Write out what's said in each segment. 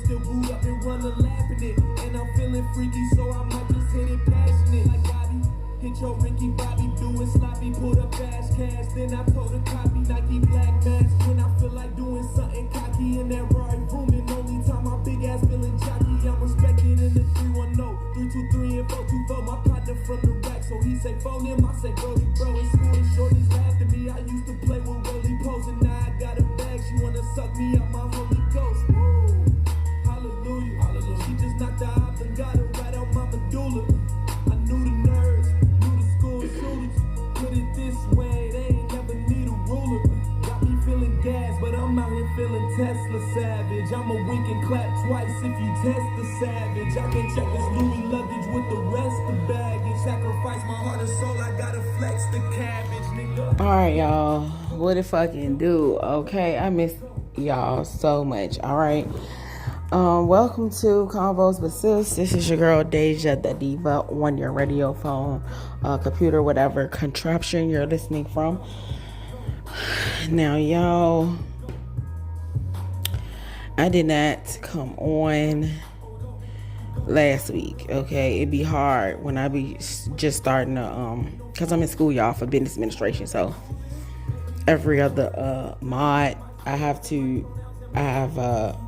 still boot up and run a lap in it. And I'm feeling freaky, so I might just hit it passionate. Like Bobby, hit your Ricky Bobby, do it sloppy, pull up fast cash. Then I told her copy Nike black mask. When I feel like doing something cocky in that Rari booming. Only time my big ass feeling jockey. I'm respected in the 310, 323 and 424. My partner from the rack, so he say phone him, I say Brody bro. In school, the shorties laughed at me. I used to play with Rolly Pose, and now I got a bag. She wanna suck me up, my Holy Ghost. Woo. Hallelujah. Hallelujah. She just knocked the op and got it right out my medulla. I knew the nerds, knew the school shooters. Put it this way, they ain't never need a ruler. Got me feeling gas, but I'm out here feeling Tesla savage. I'ma wink and clap twice if you test the savage. I can check this Louis luggage with the rest of baggage. Sacrifice my heart and soul, I gotta flex the cabbage, nigga. Alright, y'all. What it fucking do? Okay, I miss y'all so much. Alright. Welcome to Convos with Sis. This is your girl Deja the Diva on your radio, phone, computer, whatever contraption you're listening from. Now, y'all, I did not come on last week. Okay, it'd be hard when I be just starting to because I'm in school, y'all, for business administration. So every other mod I have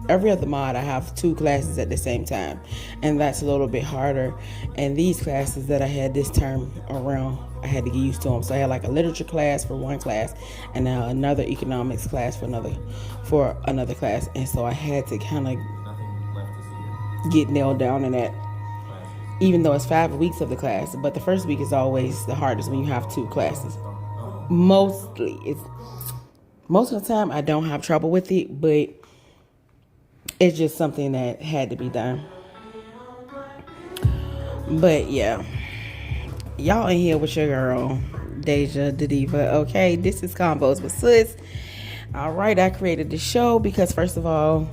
every other mod I have 2 classes at the same time, and that's a little bit harder. And these classes that I had this term around, I had to get used to them. So I had like a literature class for one class, and now another economics class for another class. And so I had to kind of get nailed down in that, even though it's 5 weeks of the class. But the first week is always the hardest when you have 2 classes. Most of the time I don't have trouble with it, but it's just something that had to be done. But yeah, y'all in here with your girl Deja the Diva. Okay, this is Convos with Sis. Alright, I created the show because, first of all,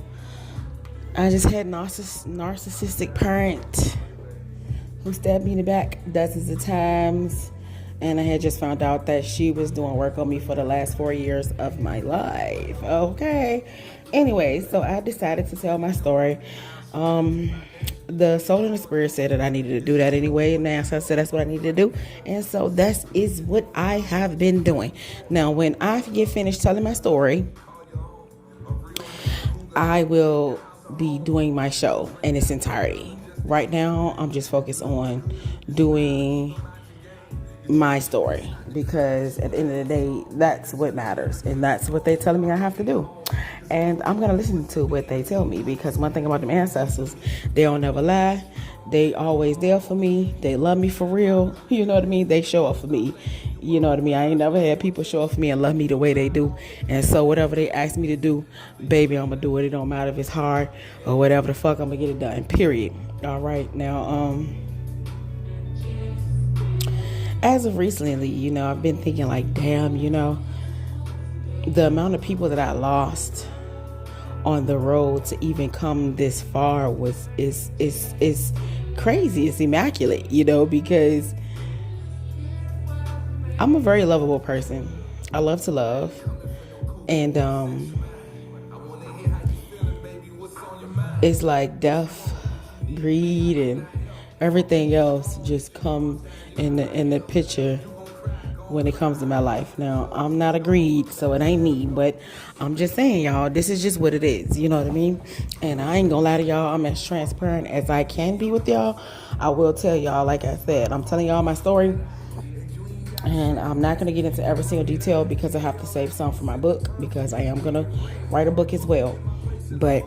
I just had narcissistic parent who stabbed me in the back dozens of times. And I had just found out that she was doing work on me for the last 4 years of my life. Okay. Anyway, so I decided to tell my story. The soul and the spirit said that I needed to do that anyway. And so I said that's what I needed to do. And so that is what I have been doing. Now, when I get finished telling my story, I will be doing my show in its entirety. Right now, I'm just focused on doing my story, because at the end of the day, that's what matters, and that's what they're telling me I have to do. And I'm gonna listen to what they tell me, because one thing about them ancestors, they don't never lie. They always there for me. They love me for real. You know what I mean? They show up for me. You know what I mean? I ain't never had people show up for me and love me the way they do. And so whatever they ask me to do, baby, I'm gonna do it. It don't matter if it's hard or whatever the fuck, I'm gonna get it done, period. All right, now as of recently, I've been thinking like, damn, the amount of people that I lost on the road to even come this far is crazy. It's immaculate, because I'm a very lovable person. I love to love, and it's like death, greed, and everything else just come in the picture when it comes to my life. Now, I'm not a greed, so it ain't me, but I'm just saying, y'all, this is just what it is. You know what I mean? And I ain't gonna lie to y'all, I'm as transparent as I can be with y'all. I will tell y'all, like I said, I'm telling y'all my story, and I'm not gonna get into every single detail because I have to save some for my book, because I am gonna write a book as well. But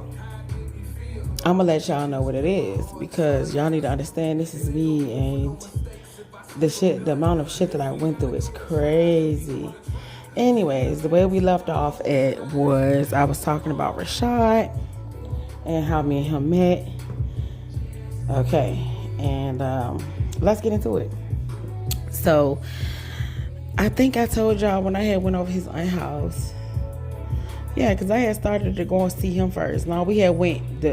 I'm gonna let y'all know what it is, because y'all need to understand this is me, and the amount of shit that I went through is crazy. Anyways, the way we left off was I was talking about Rashad and how me and him met. Okay, and let's get into it. So I think I told y'all when I had went over his aunt house. Yeah, because I had started to go and see him first. Now, we had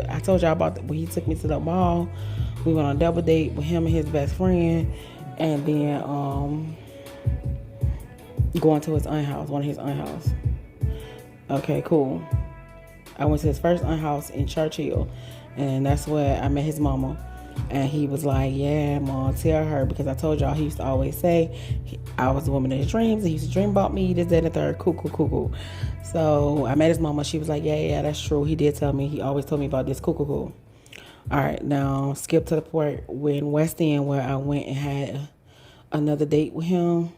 I told y'all about when he took me to the mall. We went on a double date with him and his best friend. And then going to his aunt house, one of his aunt house. Okay, cool. I went to his first aunt house in Churchill, and that's where I met his mama. And he was like, yeah, Mom, tell her, because I told y'all he used to always say I was the woman of his dreams. He used to dream about me, this, that, and the third. Cool. So I met his mama. She was like, yeah, that's true. He did tell me. He always told me about this. Cool. All right, now skip to the part when West End, where I went and had another date with him.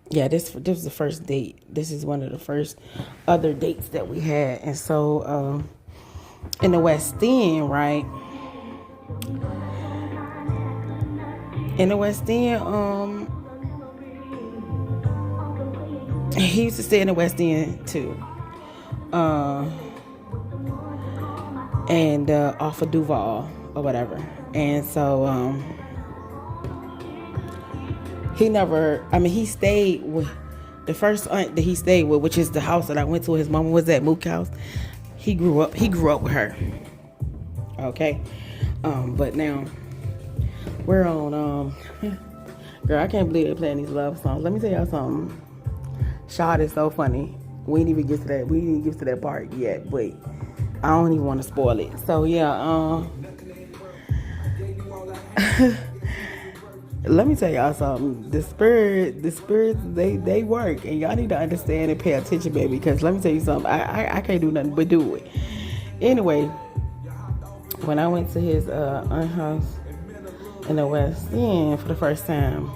Yeah, this was the first date. This is one of the first other dates that we had. And so in the West End, right? In the West End, he used to stay in the West End too. And off of Duval or whatever. And so he stayed with the first aunt that he stayed with, which is the house that I went to. His mama was at Mook House. He grew up with her. Okay. But now we're on girl, I can't believe they're playing these love songs. Let me tell y'all something. Shad is so funny. We didn't even get to that part yet, but I don't even want to spoil it. So yeah, let me tell y'all something. The spirits, they work, and y'all need to understand and pay attention, baby. Because let me tell you something. I can't do nothing but do it. Anyway, when I went to his aunt house in the West End for the first time,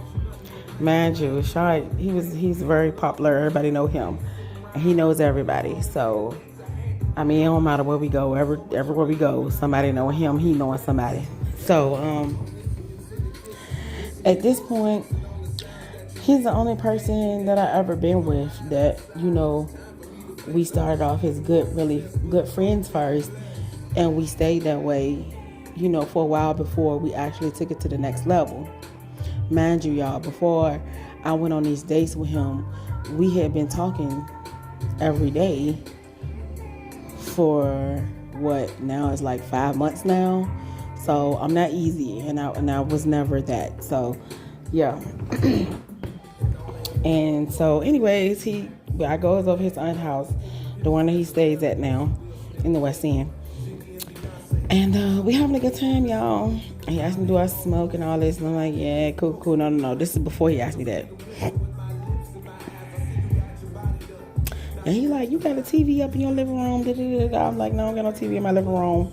mind you, Shad, he's very popular. Everybody know him, and he knows everybody. So I mean, it don't matter where we go. Everywhere we go, somebody know him. He knowing somebody. So at this point, he's the only person that I ever been with that, we started off as really good friends first, and we stayed that way, for a while before we actually took it to the next level. Mind you, y'all, before I went on these dates with him, we had been talking every day for what now is like 5 months now. So I'm not easy, and I was never that. So yeah. And so anyways, I goes over his aunt's house, the one that he stays at now in the West End. And we having a good time, y'all. And he asked me, do I smoke and all this? And I'm like, yeah, cool. No. This is before he asked me that. And he like, you got a TV up in your living room? I'm like, no, I don't got no TV in my living room.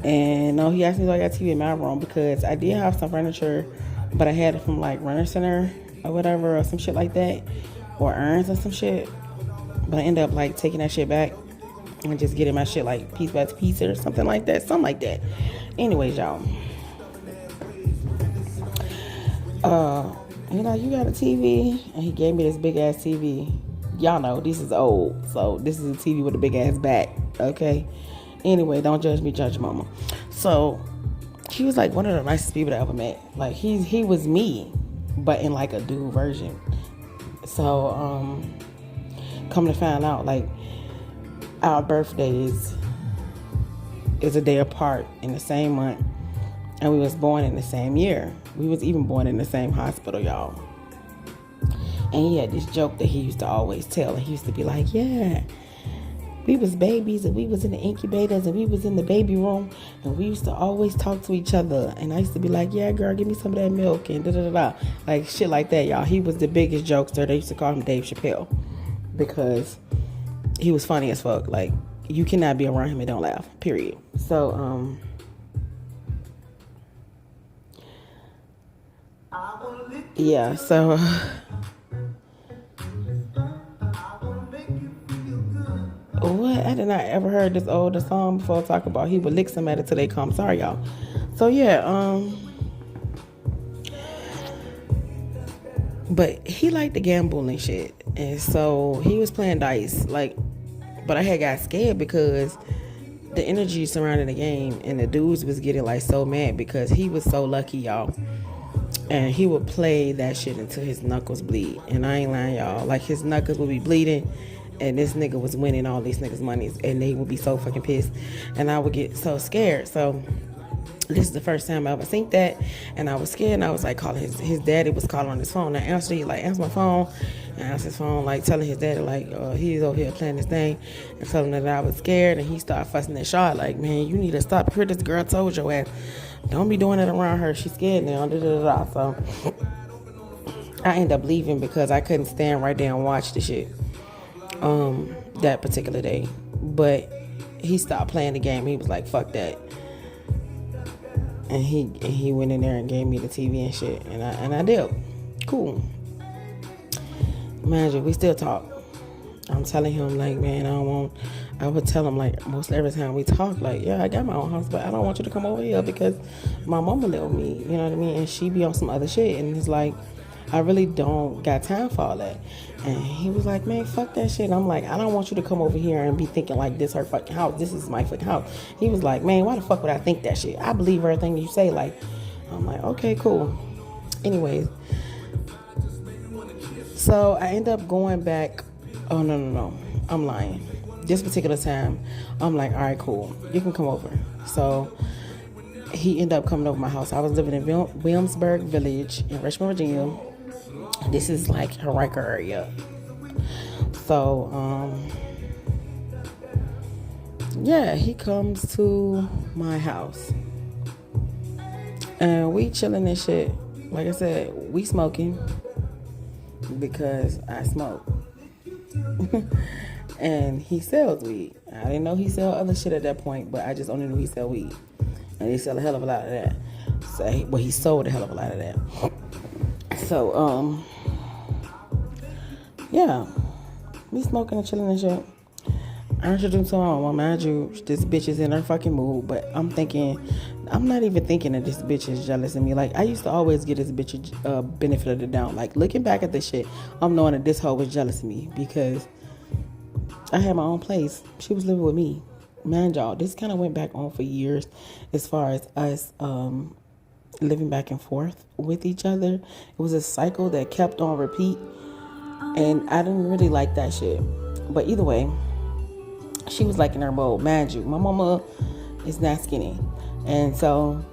And no, he asked me, do I got TV in my room? Because I did have some furniture, but I had it from like Runner Center or whatever, or some shit like that, or Urns or some shit. But I ended up like taking that shit back and just getting my shit like piece by piece or something like that. Anyways, y'all. You got a TV? And he gave me this big ass TV. Y'all know this is old, so this is a TV with a big ass back. Okay. Anyway, don't judge me, judge mama. So he was like one of the nicest people I ever met. Like he was me, but in like a dude version. So come to find out, like our birthdays is a day apart in the same month, and we was born in the same year. We was even born in the same hospital, y'all. And he had this joke that he used to always tell, and he used to be like, yeah, we was babies, and we was in the incubators, and we was in the baby room, and we used to always talk to each other. And I used to be like, yeah, girl, give me some of that milk, and da-da-da-da. Like, shit like that, y'all. He was the biggest jokester. They used to call him Dave Chappelle because he was funny as fuck. Like, you cannot be around him and don't laugh, period. So, yeah, so... What? I did not ever heard this older song before. Talk about he would lick somebody till they come. Sorry, y'all. So yeah, but he liked to gamble and shit, and so he was playing dice. Like, but I had got scared because the energy surrounding the game, and the dudes was getting like so mad because he was so lucky, y'all. And he would play that shit until his knuckles bleed. And I ain't lying, y'all. Like, his knuckles would be bleeding, and this nigga was winning all these niggas' monies, and they would be so fucking pissed, and I would get so scared. So This is the first time I ever seen that, and I was scared. And I was like calling his daddy was calling on his phone. I answered, he like answer my phone, and I answered his phone like telling his daddy like he's over here playing this thing, and telling him that I was scared. And he started fussing at Shaw like, man, you need to stop. Here, this girl told your ass, don't be doing it around her. She's scared now. So I ended up leaving because I couldn't stand right there and watch the shit that particular day. But he stopped playing the game. He was like, fuck that. And he went in there and gave me the TV and shit. And I did. Cool. Mind you, we still talk. I'm telling him like, man, I would tell him like most every time we talk, like, yeah, I got my own house, but I don't want you to come over here because my mama live with me, you know what I mean? And she be on some other shit. And it's like, I really don't got time for all that. And he was like, man, fuck that shit. I'm like, I don't want you to come over here and be thinking like this her fucking house. This is my fucking house. He was like, man, why the fuck would I think that shit? I believe everything you say. Like, I'm like, okay, cool. Anyways, so I end up going back. Oh, no. I'm lying. This particular time, I'm like, all right, cool. You can come over. So he ended up coming over my house. I was living in Williamsburg Village in Richmond, Virginia. This is like Henrico area. So, yeah, he comes to my house. And we chilling and shit. Like I said, we smoking because I smoke. And he sells weed. I didn't know he sell other shit at that point, but I just only knew he sell weed. And he sell a hell of a lot of that. So, he sold a hell of a lot of that. So, yeah, we smoking and chilling and shit. I introduced him on, well, mind you, this bitch is in her fucking mood, but I'm not even thinking that this bitch is jealous of me. Like, I used to always give this bitch a benefit of the doubt. Like, looking back at this shit, I'm knowing that this hoe was jealous of me because I had my own place. She was living with me. Man, y'all, this kind of went back on for years as far as us, living back and forth with each other. It was a cycle that kept on repeat, and I didn't really like that shit. But either way, she was like in her mode. Mind you, my mama is not skinny, and so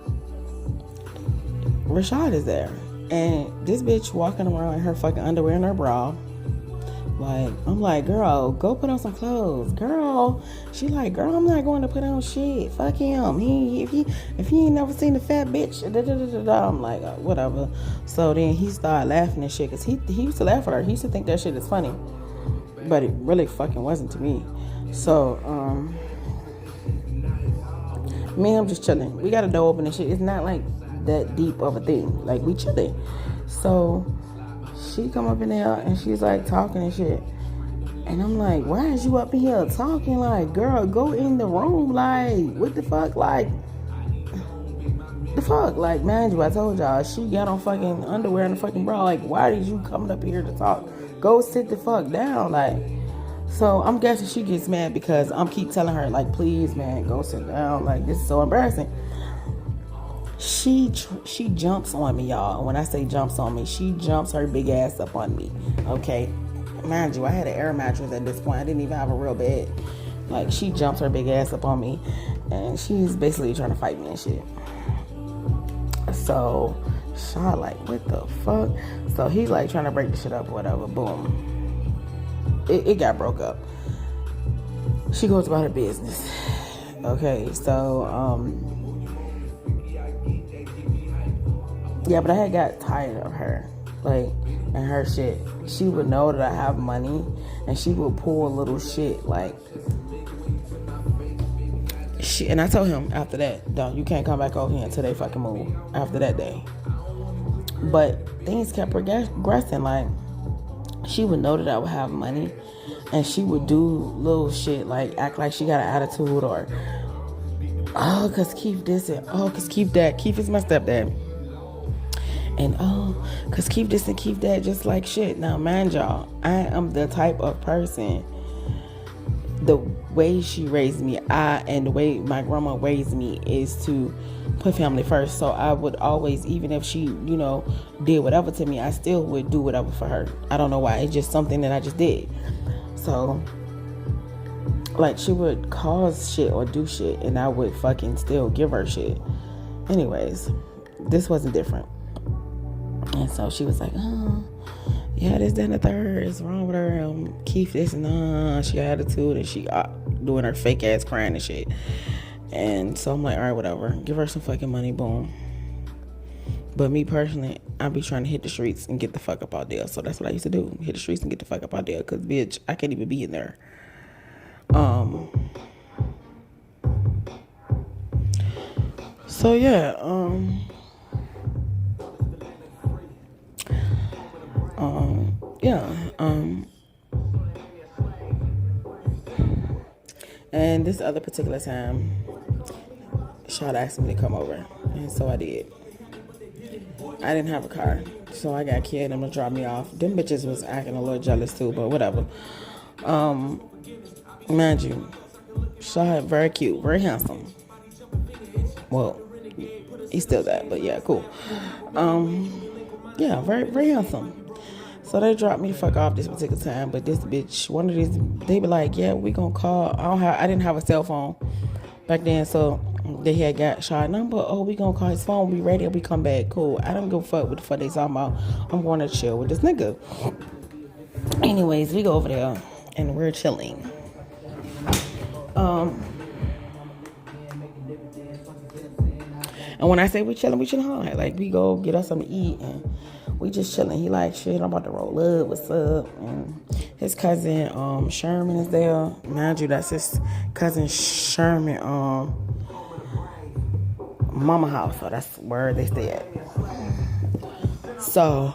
Rashad is there, and this bitch walking around in her fucking underwear and her bra. Like, I'm like, girl, go put on some clothes. Girl, she like, girl, I'm not going to put on shit. Fuck him. If he ain't never seen a fat bitch, I'm like, whatever. So then he started laughing and shit, because he used to laugh at her. He used to think that shit is funny, but it really fucking wasn't to me. So, me, I'm just chilling. We got a door open and shit. It's not like that deep of a thing. Like, we chilling. So she come up in there and she's like talking and shit. And I'm like, why is you up in here talking? Like, girl, go in the room. Like, what the fuck? Like, the fuck? Like, mind you, I told y'all, she got on fucking underwear and a fucking bra. Like, why did you come up here to talk? Go sit the fuck down. Like, so I'm guessing she gets mad because I'm keep telling her, like, please, man, go sit down. Like, this is so embarrassing. She jumps on me, y'all. When I say jumps on me, she jumps her big ass up on me. Okay, mind you, I had an air mattress at this point. I didn't even have a real bed. Like, she jumps her big ass up on me, and she's basically trying to fight me and shit. So Shaw like, what the fuck? So he's like trying to break the shit up or whatever. Boom, it got broke up. She goes about her business. Okay, so yeah, but I had got tired of her, like, and her shit. She would know that I have money, and she would pull a little shit, like, and I told him after that, no, you can't come back over here until they fucking move, after that day. But things kept progressing, like, she would know that I would have money, and she would do little shit, like, act like she got an attitude, or, oh, cause Keith this, and oh, cause Keith that. Keith is my stepdad. And oh, cause keep this and keep that, just like shit. Now, mind y'all, I am the type of person, the way she raised me, and the way my grandma raised me is to put family first. So I would always, even if she, did whatever to me, I still would do whatever for her. I don't know why. It's just something that I just did. So, like, she would cause shit or do shit, and I would fucking still give her shit. anyways, this wasn't different. And so she was like, oh, yeah, this, that, and the third is wrong with her. Keith, this, and she got attitude, and she doing her fake ass crying and shit. And so I'm like, all right, whatever. Give her some fucking money, boom. But me personally, I be trying to hit the streets and get the fuck up out there. So that's what I used to do. Hit the streets and get the fuck up out there. Because, bitch, I can't even be in there. So, yeah. And this other particular time, Shawty asked me to come over. And so I did. I didn't have a car, so I got Kid to drop me off. Them bitches was acting a little jealous too, but whatever. Mind you, Shawty very cute, very handsome. Well, he's still that, but yeah, cool. Yeah, very, very handsome. So they dropped me the fuck off this particular time, but this bitch, one of these, they be like, yeah, we gonna call. I didn't have a cell phone back then, so they had got Shawty number. Oh, we gonna call his phone. We ready. We come back. Cool. I don't give a fuck what the fuck they talking about. I'm going to chill with this nigga. Anyways, we go over there and we're chilling. And when I say we chilling hard. Like we go get us something to eat and we just chilling. He like, shit, I'm about to roll up. What's up? And his cousin Sherman is there. Mind you, that's his cousin Sherman mama house, so that's where they stay at. So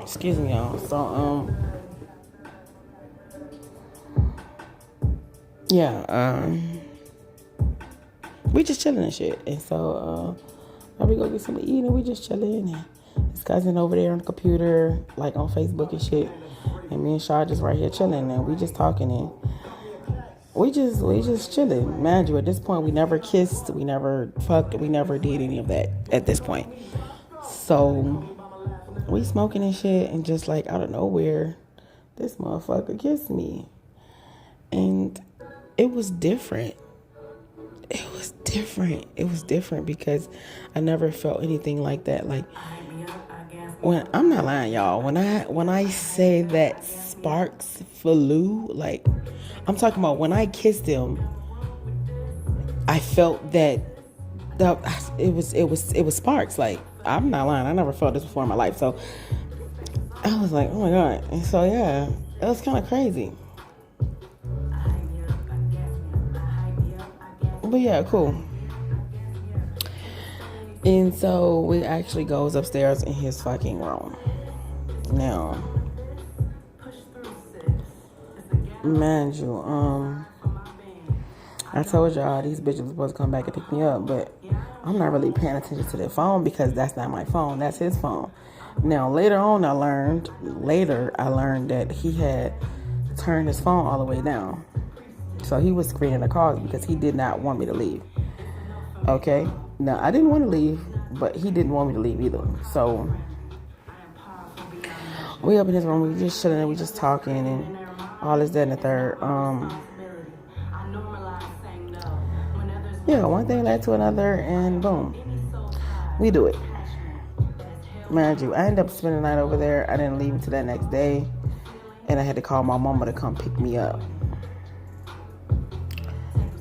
excuse me, y'all. So we just chilling and shit. And so we go get something to eat and we just chilling. And his cousin over there on the computer, like on Facebook and shit. And me and Shaw just right here chilling and we just talking and we just chilling. Mind you, at this point we never kissed, we never fucked, we never did any of that at this point. So we smoking and shit and just like out of nowhere, this motherfucker kissed me. And it was different. It was different because I never felt anything like that. Like when I'm not lying, y'all. When I say that sparks flew, like I'm talking about when I kissed him, I felt that it was sparks. Like I'm not lying. I never felt this before in my life. So I was like, oh my God. And so yeah, it was kind of crazy. But yeah, cool. And so we actually goes upstairs in his fucking room. Now, mind you, I told y'all these bitches were supposed to come back and pick me up, but I'm not really paying attention to their phone because that's not my phone. That's his phone. Now, later on, I learned that he had turned his phone all the way down. So he was screening the calls because he did not want me to leave. Okay? Now, I didn't want to leave, but he didn't want me to leave either. So we up in his room, we just chilling and we just talking and all this, that, and the third. Yeah, one thing led to another and boom. We do it. Mind you, I ended up spending the night over there. I didn't leave until that next day. And I had to call my mama to come pick me up.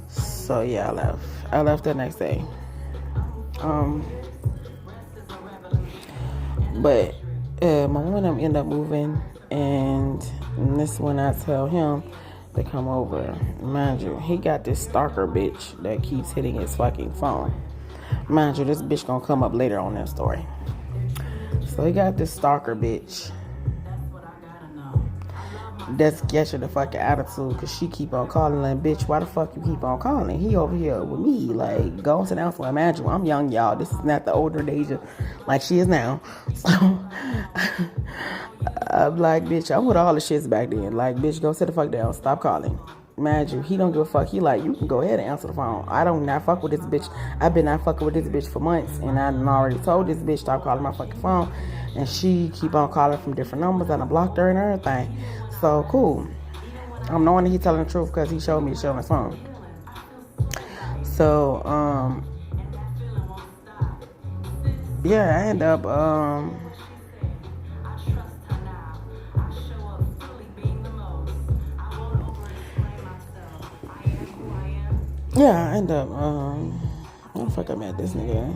So yeah, I left the next day. But my mom ended up moving, and this when I tell him to come over. Mind you, he got this stalker bitch that keeps hitting his fucking phone. Mind you, this bitch gonna come up later on that story. So he got this stalker bitch that's getting the fucking attitude because she keep on calling and bitch, why the fuck you keep on calling? He over here with me, like, go and sit down for imagine. I'm young, y'all. This is not the older Deja like she is now. So I'm like, bitch, I'm with all the shits back then. Like, bitch, go sit the fuck down. Stop calling. Imagine, he don't give a fuck. He like, you can go ahead and answer the phone. I don't not fuck with this bitch. I've been not fucking with this bitch for months, and I already told this bitch stop calling my fucking phone, and she keep on calling from different numbers, and I blocked her and everything. So cool. I'm knowing that he's telling the truth because he showed me the shit on his phone. So, yeah, I end up, yeah, I end up, how the fuck I met this nigga?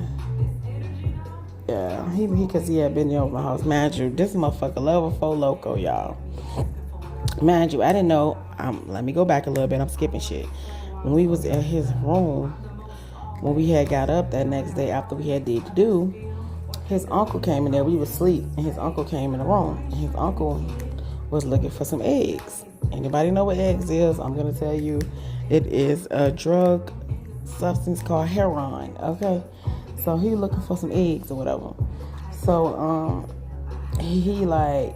Yeah, cause he had been there over my house. Mind you, this motherfucker level 4 loco, y'all. Mind you, I didn't know, let me go back a little bit, I'm skipping shit. When we was in his room, when we had got up that next day after we had did to do, his uncle came in there. We was asleep, and his uncle came in the room. And his uncle was looking for some eggs. Anybody know what eggs is? I'm gonna tell you, it is a drug substance called heroin. Okay, so he looking for some eggs or whatever. So he like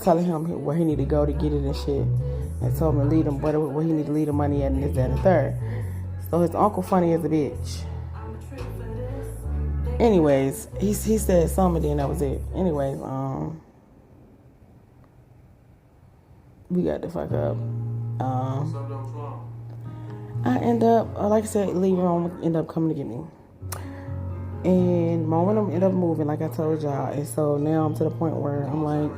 telling him where he need to go to get it and shit, and told him to leave him where he need to leave the money at and this, that, and the third. So his uncle funny as a bitch. Anyways, he said something, then that was it. Anyways, we got the fuck up. I end up, like I said, leaving home, end up coming to get me. And my momentum ended up moving, like I told y'all. And so now I'm to the point where I'm like,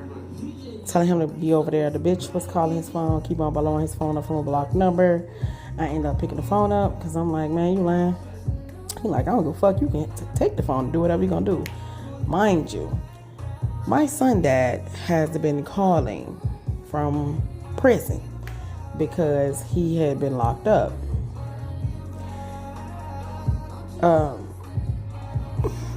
telling him to be over there. The bitch was calling his phone, keep on blowing his phone up from a blocked number. I end up picking the phone up because I'm like, man, you lying. He like, I don't give a fuck. You can take the phone and do whatever you're going to do. Mind you, my son dad has been calling from prison because he had been locked up.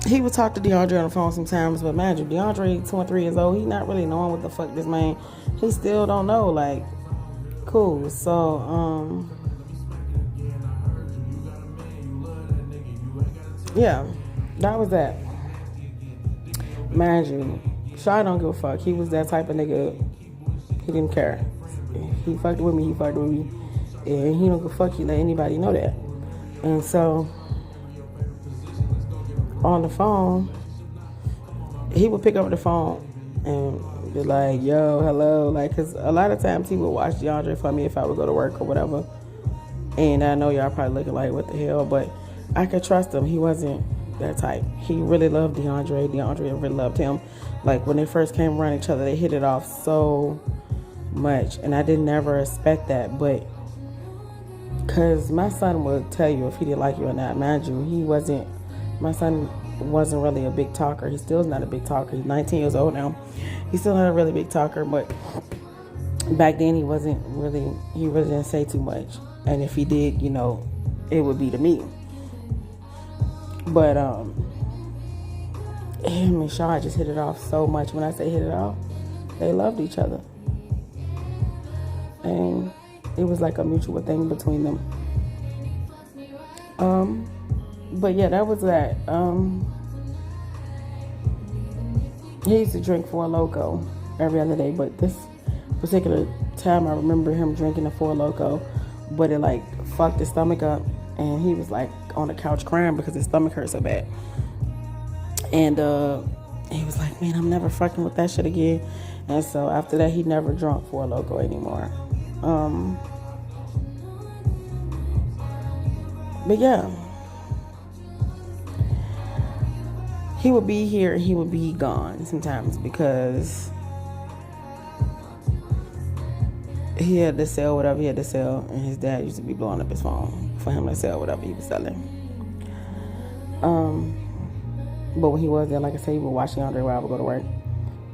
He would talk to DeAndre on the phone sometimes, but mind you, DeAndre, 23 years old, he not really knowing what the fuck this man, he still don't know, like, cool. So, yeah, that was that. Mind you, Shaw don't give a fuck. He was that type of nigga. He didn't care. He fucked with me, and he don't give a fuck. He let anybody know that. And so, on the phone, he would pick up the phone and be like, yo, hello, like, because a lot of times he would watch DeAndre for me if I would go to work or whatever. And I know y'all probably looking like, what the hell, but I could trust him. He wasn't that type. He really loved DeAndre. DeAndre really loved him. Like, when they first came around each other, they hit it off so much. And I didn't ever expect that, but because my son would tell you if he didn't like you or not. Mind you, my son wasn't really a big talker. He still is not a big talker. He's 19 years old now. He's still not a really big talker, but back then he really didn't say too much. And if he did, it would be to me. But him and Shaw just hit it off so much. When I say hit it off, they loved each other. And it was like a mutual thing between them. But yeah, that was that. He used to drink Four Loko every other day, but this particular time I remember him drinking the Four Loko, but it like fucked his stomach up, and he was like on the couch crying because his stomach hurt so bad. And he was like, man, I'm never fucking with that shit again. And so after that, he never drunk Four Loko anymore. But yeah, he would be here and he would be gone sometimes because he had to sell whatever he had to sell, and his dad used to be blowing up his phone for him to sell whatever he was selling. But when he was there, like I said, he would watch DeAndre while I would go to work,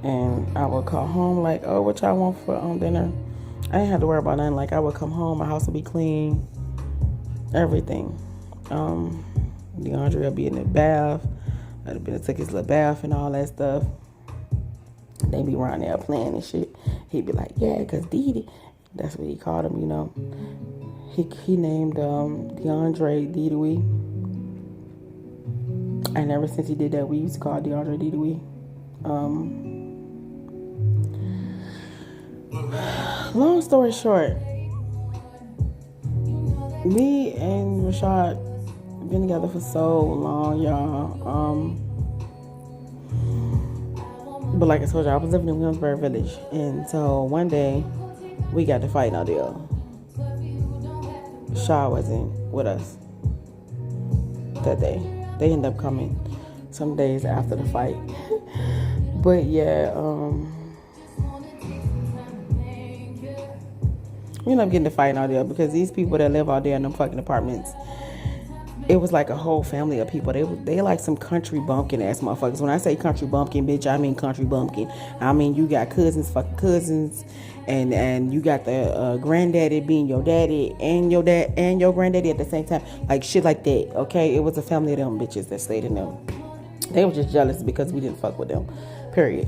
and I would call home like, oh, what y'all want for dinner? I didn't have to worry about nothing. Like, I would come home, my house would be clean, everything. DeAndre would be in the bath. I'd been took his little bath and all that stuff. They be around there playing and shit. He'd be like, yeah, because Didi, that's what he called him, He named DeAndre Didi. And ever since he did that, we used to call DeAndre Didi. Long story short, me and Rashad been together for so long, y'all. But like I told you, I was living in Williamsburg Village, and so one day we got to fight no deal. Shaw wasn't with us, that day. They ended up coming some days after the fight. But yeah, we ended up getting to fighting out there because these people that live out there in them fucking apartments, it was like a whole family of people. They like some country bumpkin ass motherfuckers. When I say country bumpkin, bitch, I mean country bumpkin. I mean you got fucking cousins, and you got the granddaddy being your daddy and your dad and your granddaddy at the same time, like shit like that. Okay, it was a family of them bitches that stayed in them. They were just jealous because we didn't fuck with them. Period.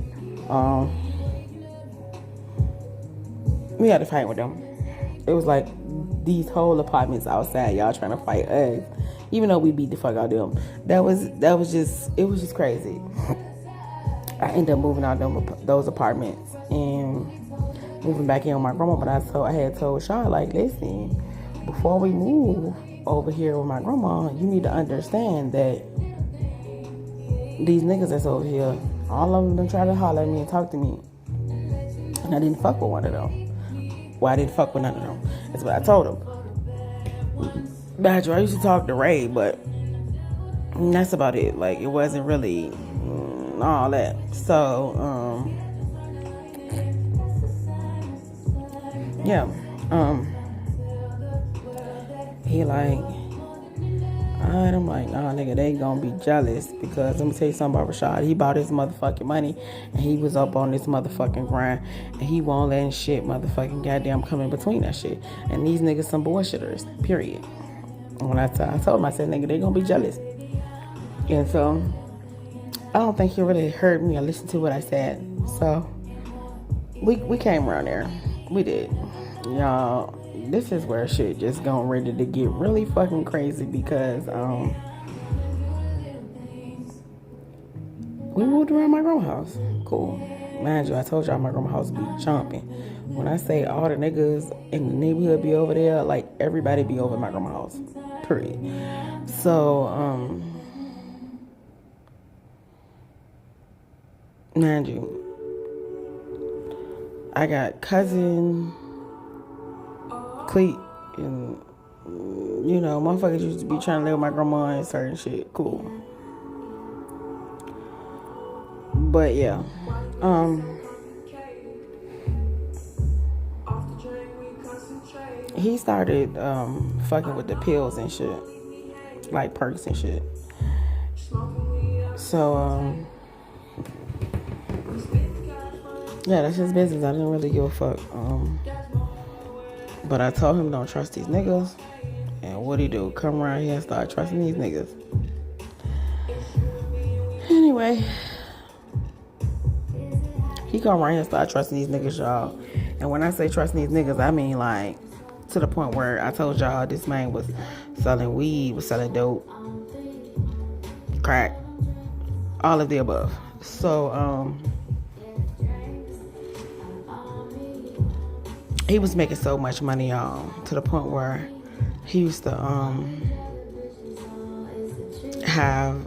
We had to fight with them. It was like these whole apartments outside, y'all trying to fight us. Even though we beat the fuck out of them. It was just crazy. I ended up moving out those apartments and moving back in with my grandma. But I had told Sean, like, listen, before we move over here with my grandma, you need to understand that these niggas that's over here, all of them try to holler at me and talk to me. And I didn't fuck with one of them. Well, I didn't fuck with none of them. That's what I told them. Badger, I used to talk to Ray, but that's about it. Like, it wasn't really all that. So, yeah. He like, alright, I'm like, nah, nigga, they gonna be jealous because let me tell you something about Rashad. He bought his motherfucking money and he was up on this motherfucking grind and he won't let shit motherfucking goddamn come in between that shit. And these niggas some bullshitters, period. When I told him, I said, nigga, they gonna be jealous. And so, I don't think he really heard me or listened to what I said. So, we came around there. We did. Y'all, this is where shit just going ready to get really fucking crazy because, we moved around my grandma's house. Cool. Mind you, I told y'all my grandma's house be jumping. When I say all the niggas in the neighborhood be over there, like everybody be over my grandma's house. Period. So, mind you, I got cousin Cleet and motherfuckers used to be trying to live with my grandma and certain shit. Cool. But yeah. He started fucking with the pills and shit, like perks and shit. So yeah, that's his business. I didn't really give a fuck. But I told him don't trust these niggas. And what'd he do? Come around here and start trusting these niggas. Anyway, he come around here and start trusting these niggas, y'all. And when I say trusting these niggas, I mean like to the point where I told y'all this man was selling weed, was selling dope, crack, all of the above. So, he was making so much money, y'all, to the point where he used to have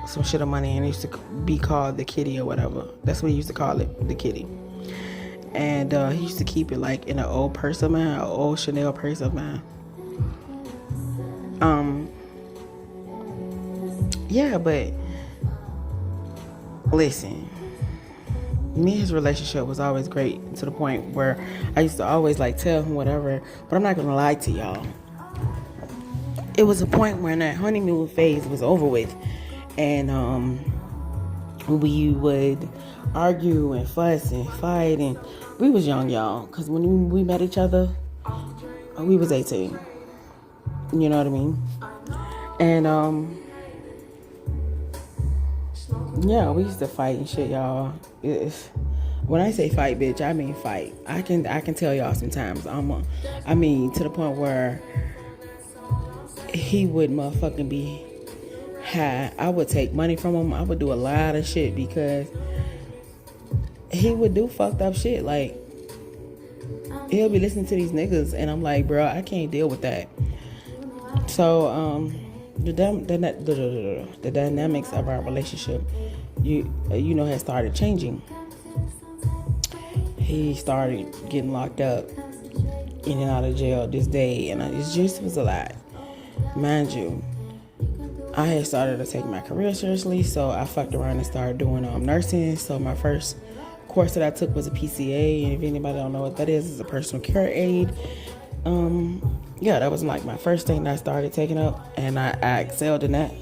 some shit of money and it used to be called the kitty or whatever. That's what he used to call it, the kitty. And he used to keep it like in an old purse of mine, an old Chanel purse of mine. Yeah, but listen, me and his relationship was always great to the point where I used to always like tell him whatever, but I'm not gonna lie to y'all. It was a point when that honeymoon phase was over with, and we would argue and fuss and fight, and we was young, y'all, because when we met each other, we was 18. You know what I mean? And yeah, we used to fight and shit, y'all. When I say fight, bitch, I mean fight. I can tell y'all sometimes I mean to the point where he would motherfucking be high. I would take money from him. I would do a lot of shit because he would do fucked up shit. Like, he'll be listening to these niggas and I'm like, bro, I can't deal with that. So the dynamics of our relationship, you know, has started changing. He started getting locked up, in and out of jail this day, and it just was a lot. Mind you, I had started to take my career seriously, so I fucked around and started doing nursing. So my first course that I took was a PCA, and if anybody don't know what that is, it's a personal care aid. Yeah, that was like my first thing that I started taking up, and I excelled in that.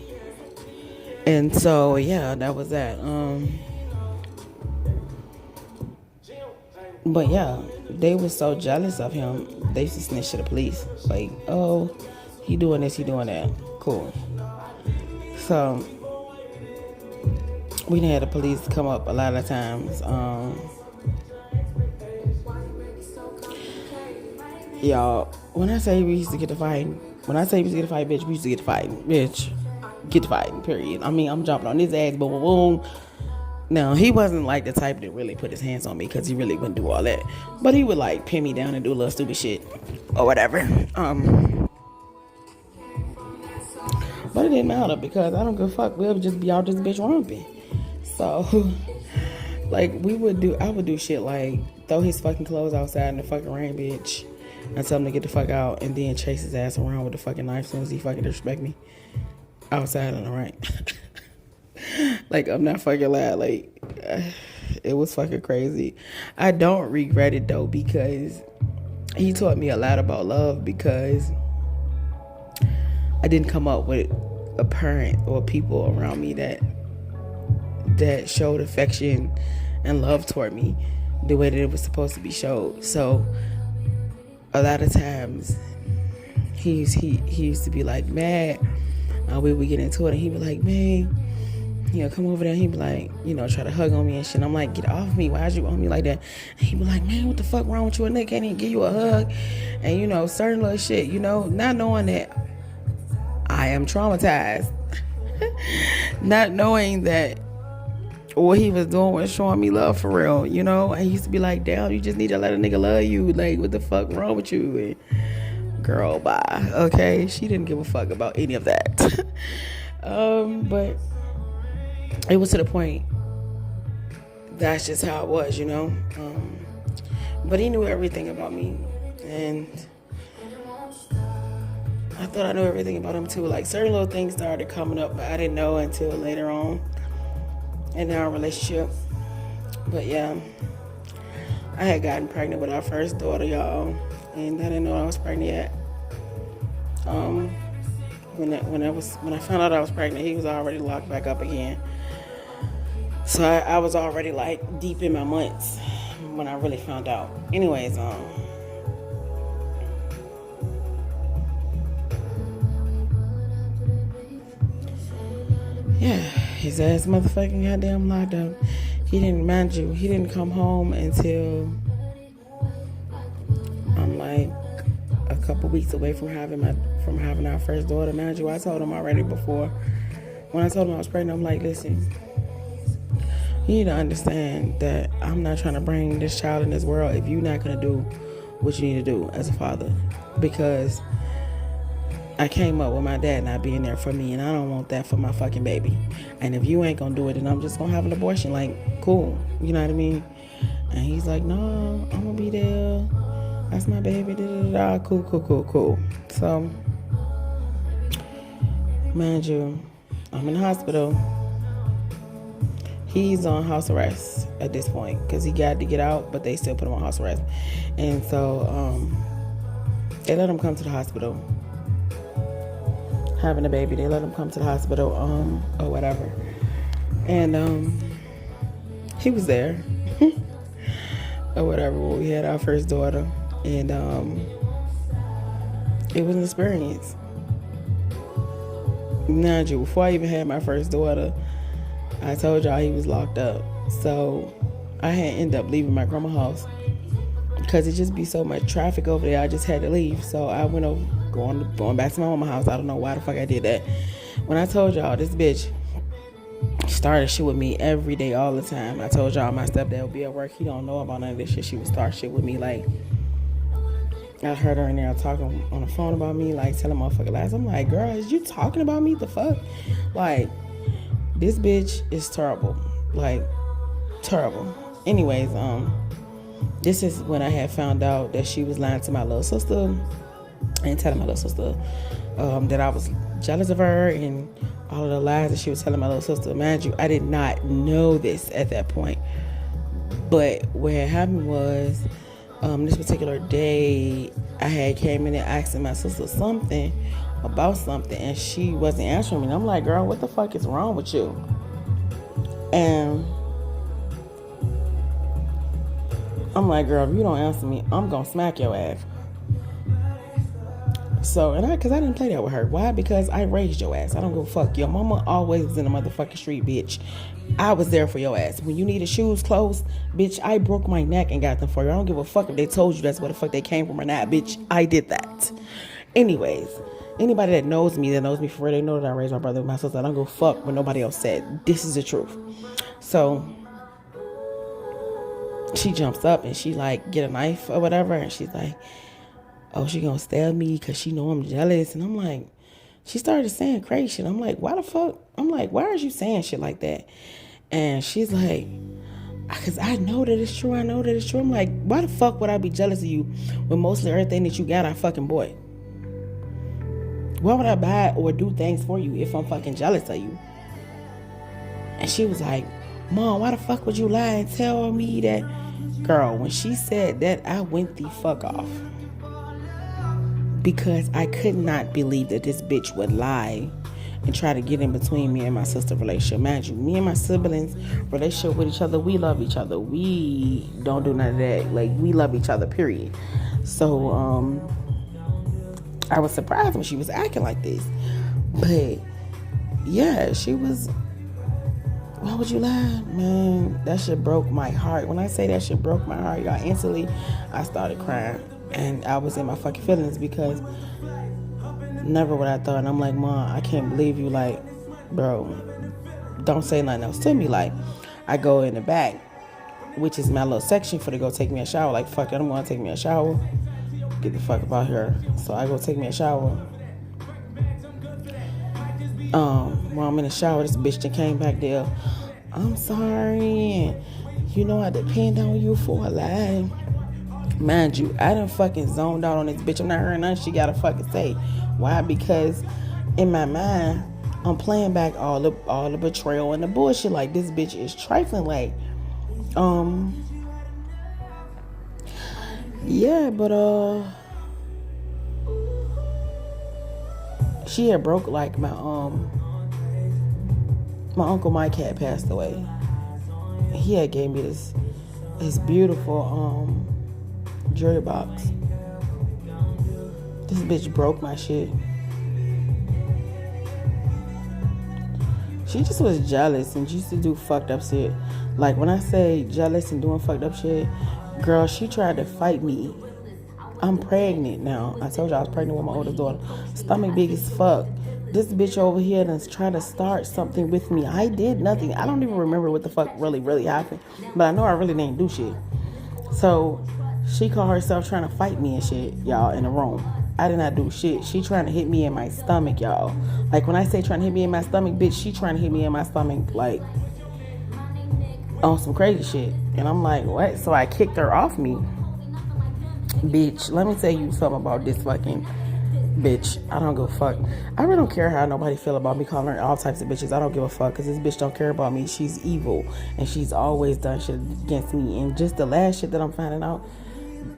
And so yeah, that was that. But yeah, they was so jealous of him. They used to snitch to the police, like, oh, he doing this, he doing that. Cool. So we done had the police come up a lot of times. Y'all, when I say we used to get to fighting, bitch, we used to get to fighting, bitch. Get to fighting, period. I mean, I'm jumping on his ass, boom, boom, boom. Now, he wasn't like the type that really put his hands on me, because he really wouldn't do all that. But he would like pin me down and do a little stupid shit or whatever. But it didn't matter, because I don't give a fuck. We'll just be out this bitch romping. So, like, I would do shit like throw his fucking clothes outside in the fucking rain, bitch, and tell him to get the fuck out, and then chase his ass around with the fucking knife as soon as he fucking disrespect me outside in the rain. Like, I'm not fucking lying. Like, it was fucking crazy. I don't regret it though, because he taught me a lot about love, because I didn't come up with a parent or people around me that showed affection and love toward me the way that it was supposed to be showed. So a lot of times he used to be like mad. We would get into it, and he'd be like, man, come over there. And he'd be like, try to hug on me and shit. And I'm like, get off me. Why'd you on me like that? And he'd be like, man, what the fuck wrong with you? And they can't even give you a hug. And, certain little shit, not knowing that I am traumatized. Not knowing that what he was doing was showing me love for real, I used to be like, damn, you just need to let a nigga love you. Like, what the fuck wrong with you? And girl, bye. Okay, she didn't give a fuck about any of that. But it was to the point, that's just how it was, but he knew everything about me, and I thought I knew everything about him too. Like, certain little things started coming up, but I didn't know until later on in our relationship. But yeah, I had gotten pregnant with our first daughter, y'all, and I didn't know I was pregnant yet. When I found out I was pregnant, he was already locked back up again. So I was already like deep in my months when I really found out. Anyways, yeah, his ass motherfucking goddamn locked up. He didn't come home until I'm like a couple weeks away from having our first daughter. Mind you, I told him already before. When I told him I was pregnant, I'm like, listen, you need to understand that I'm not trying to bring this child in this world if you're not going to do what you need to do as a father. Because I came up with my dad not being there for me, and I don't want that for my fucking baby. And if you ain't going to do it, then I'm just going to have an abortion. Like, cool. You know what I mean? And he's like, no, I'm going to be there. That's my baby. Da-da-da-da. Cool. So, mind you, I'm in the hospital. He's on house arrest at this point because he got to get out, but they still put him on house arrest. And so they let him come to the hospital. Having a baby, they let him come to the hospital or whatever. And he was there or whatever when we had our first daughter. And it was an experience. Mind you, before I even had my first daughter, I told y'all he was locked up. So I had ended up leaving my grandma's house because it just be so much traffic over there. I just had to leave. So I went over, going back to my mama's house. I don't know why the fuck I did that. When I told y'all this bitch started shit with me every day, all the time. I told y'all my stepdad would be at work. He don't know about none of this shit. She would start shit with me. Like, I heard her in there talking on the phone about me, like telling motherfucking lies. I'm like, girl, is you talking about me? The fuck? Like, this bitch is terrible. Like, terrible. Anyways, this is when I had found out that she was lying to my little sister and telling my little sister that I was jealous of her and all of the lies that she was telling my little sister. Mind you, I did not know this at that point. But what had happened was, this particular day, I had came in and asking my sister something about something, and she wasn't answering me. And I'm like, girl, what the fuck is wrong with you? And I'm like, girl, if you don't answer me, I'm gonna smack your ass. So, because I didn't play that with her. Why? Because I raised your ass. I don't give a fuck. Your mama always was in the motherfucking street, bitch. I was there for your ass. When you needed shoes, clothes, bitch, I broke my neck and got them for you. I don't give a fuck if they told you that's where the fuck they came from or not, bitch. I did that. Anyways, anybody that knows me for real, they know that I raised my brother and my sister. I don't give a fuck what nobody else said. This is the truth. So, she jumps up and she like get a knife or whatever, and she's like, oh, she gonna stab me because she know I'm jealous. And I'm like, she started saying crazy shit. I'm like, why the fuck? I'm like, why are you saying shit like that? And she's like, because I know that it's true. I know that it's true. I'm like, why the fuck would I be jealous of you when mostly everything that you got I fucking bought? Why would I buy or do things for you if I'm fucking jealous of you? And she was like, Mom, why the fuck would you lie and tell me that? Girl, when she said that, I went the fuck off. Because I could not believe that this bitch would lie and try to get in between me and my sister relationship. Mind you, me and my siblings relationship with each other, we love each other. We don't do none of that. Like, we love each other, period. So, I was surprised when she was acting like this. But, yeah, she was... Why would you lie? Man, that shit broke my heart. When I say that shit broke my heart, y'all, instantly, I started crying. And I was in my fucking feelings because never would I thought. And I'm like, Mom, I can't believe you. Like, bro, don't say nothing else to me. Like, I go in the back, which is my little section for to go take me a shower. Like, fuck it, I'm going to take me a shower. Get the fuck about here. So I go take me a shower. While I'm in the shower, this bitch that came back there. I'm sorry. And you know I depend on you for a lot. Mind you, I done fucking zoned out on this bitch. I'm not hearing nothing she gotta fucking say. Why? Because in my mind, I'm playing back all the betrayal and the bullshit. Like, this bitch is trifling. Like, yeah, but she had broke, like, my Uncle Mike had passed away. He had gave me this beautiful jewelry box. This bitch broke my shit. She just was jealous and she used to do fucked up shit. Like, when I say jealous and doing fucked up shit, girl, she tried to fight me. I'm pregnant now. I told you I was pregnant with my oldest daughter. Stomach big as fuck. This bitch over here that's trying to start something with me. I did nothing. I don't even remember what the fuck really happened. But I know I really didn't do shit. So she called herself trying to fight me and shit, y'all, in the room. I did not do shit. She trying to hit me in my stomach, y'all. Like, when I say trying to hit me in my stomach, bitch, she trying to hit me in my stomach, like, on some crazy shit. And I'm like, what? So I kicked her off me. Bitch, let me tell you something about this fucking bitch. I don't give a fuck. I really don't care how nobody feel about me calling her all types of bitches. I don't give a fuck because this bitch don't care about me. She's evil and she's always done shit against me. And just the last shit that I'm finding out,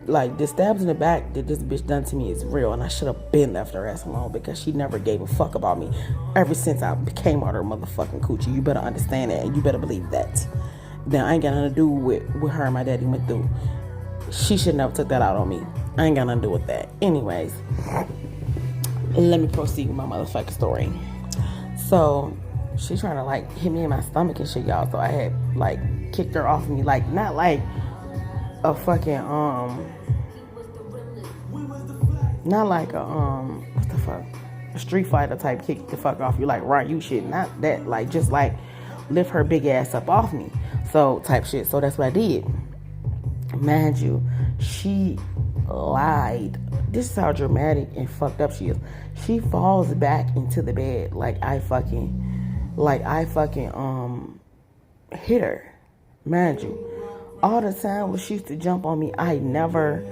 like, the stabs in the back that this bitch done to me is real, and I should have been left her ass alone because she never gave a fuck about me ever since I came out of her motherfucking coochie. You better understand that, and you better believe that. Then I ain't got nothing to do with her and my daddy went through. She should never took that out on me. I ain't got nothing to do with that. Anyways, let me proceed with my motherfucking story. So she trying to, like, hit me in my stomach and shit, y'all. So I had, like, kicked her off me, like, not like a fucking not like a what the fuck, a Street Fighter type kick the fuck off you, like, right, you shit, not that, like, just like lift her big ass up off me, so type shit. So that's what I did. Mind you, she lied. This is how dramatic and fucked up she is. She falls back into the bed like I fucking hit her. Mind you, all the time when she used to jump on me, I never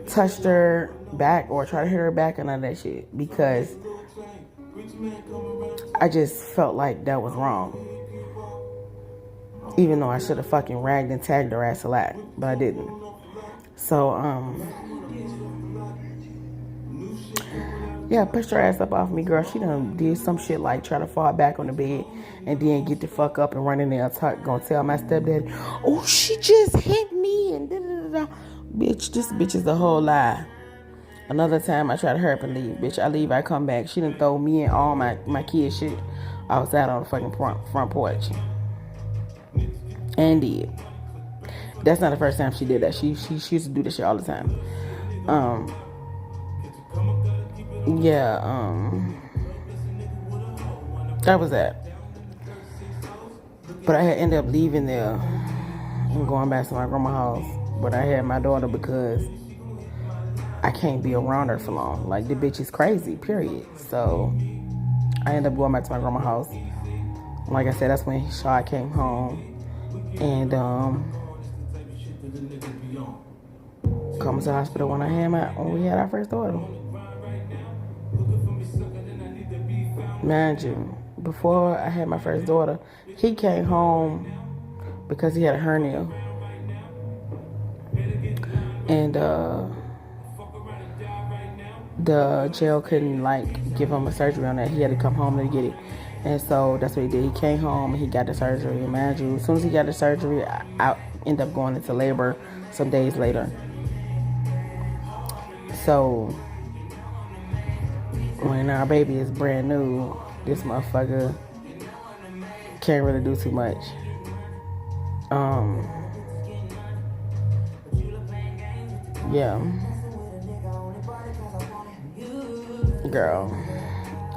touched her back or try to hit her back or none of that shit, because I just felt like that was wrong. Even though I should have fucking ragged and tagged her ass a lot, but I didn't. So, yeah, pushed her ass up off me, girl. She done did some shit like try to fall back on the bed and then get the fuck up and run in there and gonna tell my stepdad, oh, she just hit me and da-da-da-da. Bitch, this bitch is the whole lie. Another time I try to hurry up and leave. Bitch, I leave, I come back. She done throw me and all my kids shit outside on the fucking front porch. And did. That's not the first time she did that. She used to do this shit all the time. That was that. But I had ended up leaving there and going back to my grandma's house. But I had my daughter because I can't be around her for long. Like, the bitch is crazy, period. So I ended up going back to my grandma's house. Like I said, that's when Shaw came home. And come to the hospital when we had our first daughter. Mind you, before I had my first daughter, he came home because he had a hernia. And the jail couldn't give him a surgery on that. He had to come home to get it. And so that's what he did. He came home and he got the surgery. And mind you, as soon as he got the surgery, I ended up going into labor some days later. So when our baby is brand new, this motherfucker can't really do too much. Yeah. Girl,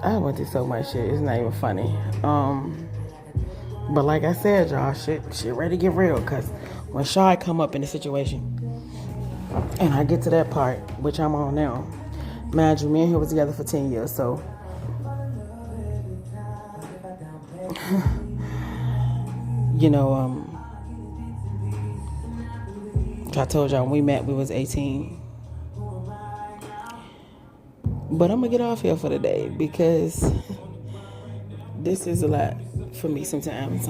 I went through so much shit. It's not even funny. But like I said, y'all, shit ready to get real. Cause when Shaw come up in the situation, and I get to that part, which I'm on now. Mind you, me and him was together for 10 years, so you know, I told y'all when we met we was 18. But I'm gonna get off here for the day because this is a lot for me sometimes.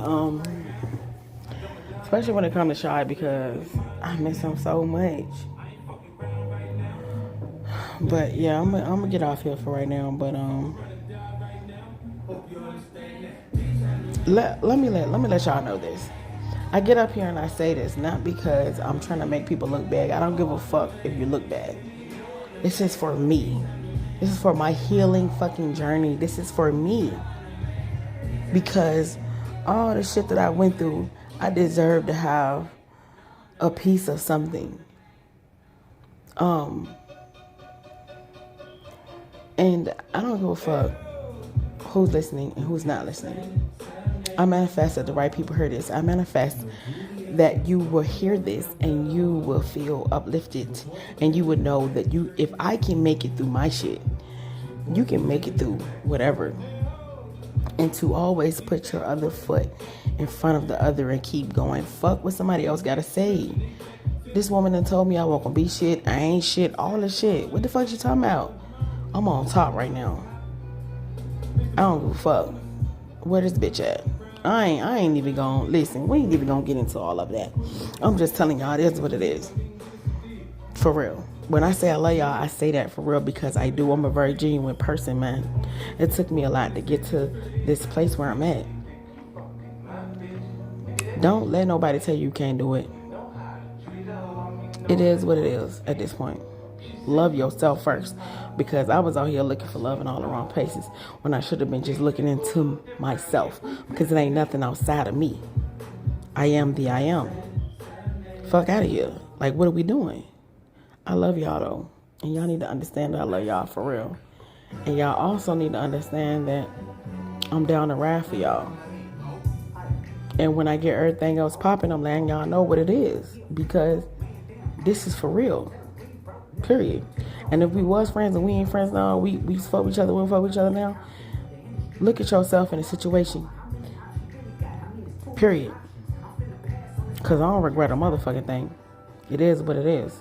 Especially when it comes to Shy because I miss him so much. But yeah, I'm gonna get off here for right now. But let me let y'all know this. I get up here and I say this not because I'm trying to make people look bad. I don't give a fuck if you look bad. This is for me. This is for my healing fucking journey. This is for me. Because all the shit that I went through, I deserve to have a piece of something. And I don't give a fuck who's listening and who's not listening. I manifest that the right people hear this. I manifest that you will hear this and you will feel uplifted and you would know that if I can make it through my shit, you can make it through whatever. And to always put your other foot in front of the other and keep going. Fuck what somebody else gotta say. This woman done told me I wasn't gonna be shit, I ain't shit, all this shit. What the fuck you talking about? I'm on top right now. I don't give a fuck. Where this bitch at? I ain't even gonna listen. We ain't even gonna get into all of that. I'm just telling y'all this is what it is. For real. When I say I love y'all, I say that for real because I do. I'm a very genuine person, man. It took me a lot to get to this place where I'm at. Don't let nobody tell you can't do it. It is what it is at this point. Love yourself first. Because I was out here looking for love in all the wrong places when I should have been just looking into myself. Because it ain't nothing outside of me. I am the I am. Fuck out of here. Like, what are we doing? I love y'all, though. And y'all need to understand that I love y'all for real. And y'all also need to understand that I'm down the ride for y'all. And when I get everything else popping, I'm letting y'all know what it is. Because this is for real. Period. And if we was friends and we ain't friends now, we fuck each other, we'll fuck each other now. Look at yourself in a situation. Period. Because I don't regret a motherfucking thing. It is what it is.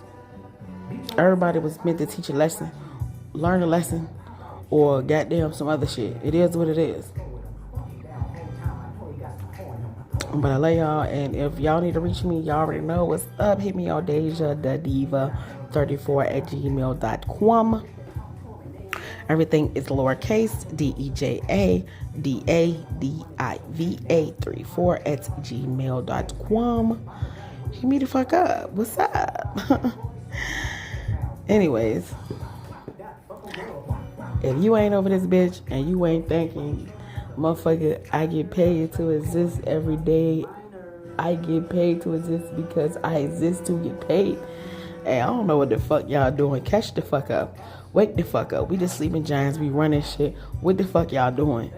Everybody was meant to teach a lesson, learn a lesson, or goddamn some other shit. It is what it is. But I love y'all, and if y'all need to reach me, y'all already know what's up. Hit me on DejaDadiva34@gmail.com. Everything is lowercase, DejaDadiva34@gmail.com. Hit me the fuck up. What's up? Anyways, if you ain't over this bitch and you ain't thinking, motherfucker, I get paid to exist every day. I get paid to exist because I exist to get paid. Hey, I don't know what the fuck y'all doing. Catch the fuck up. Wake the fuck up. We just sleeping giants. We running shit. What the fuck y'all doing?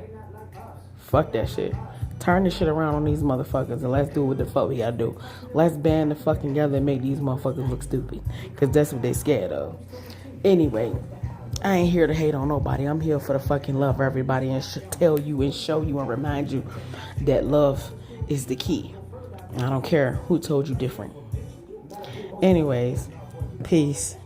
Fuck that shit. Turn this shit around on these motherfuckers and let's do what the fuck we gotta do. Let's band the fuck together and make these motherfuckers look stupid. Cause that's what they scared of. Anyway, I ain't here to hate on nobody. I'm here for the fucking love everybody and tell you and show you and remind you that love is the key. I don't care who told you different. Anyways, peace.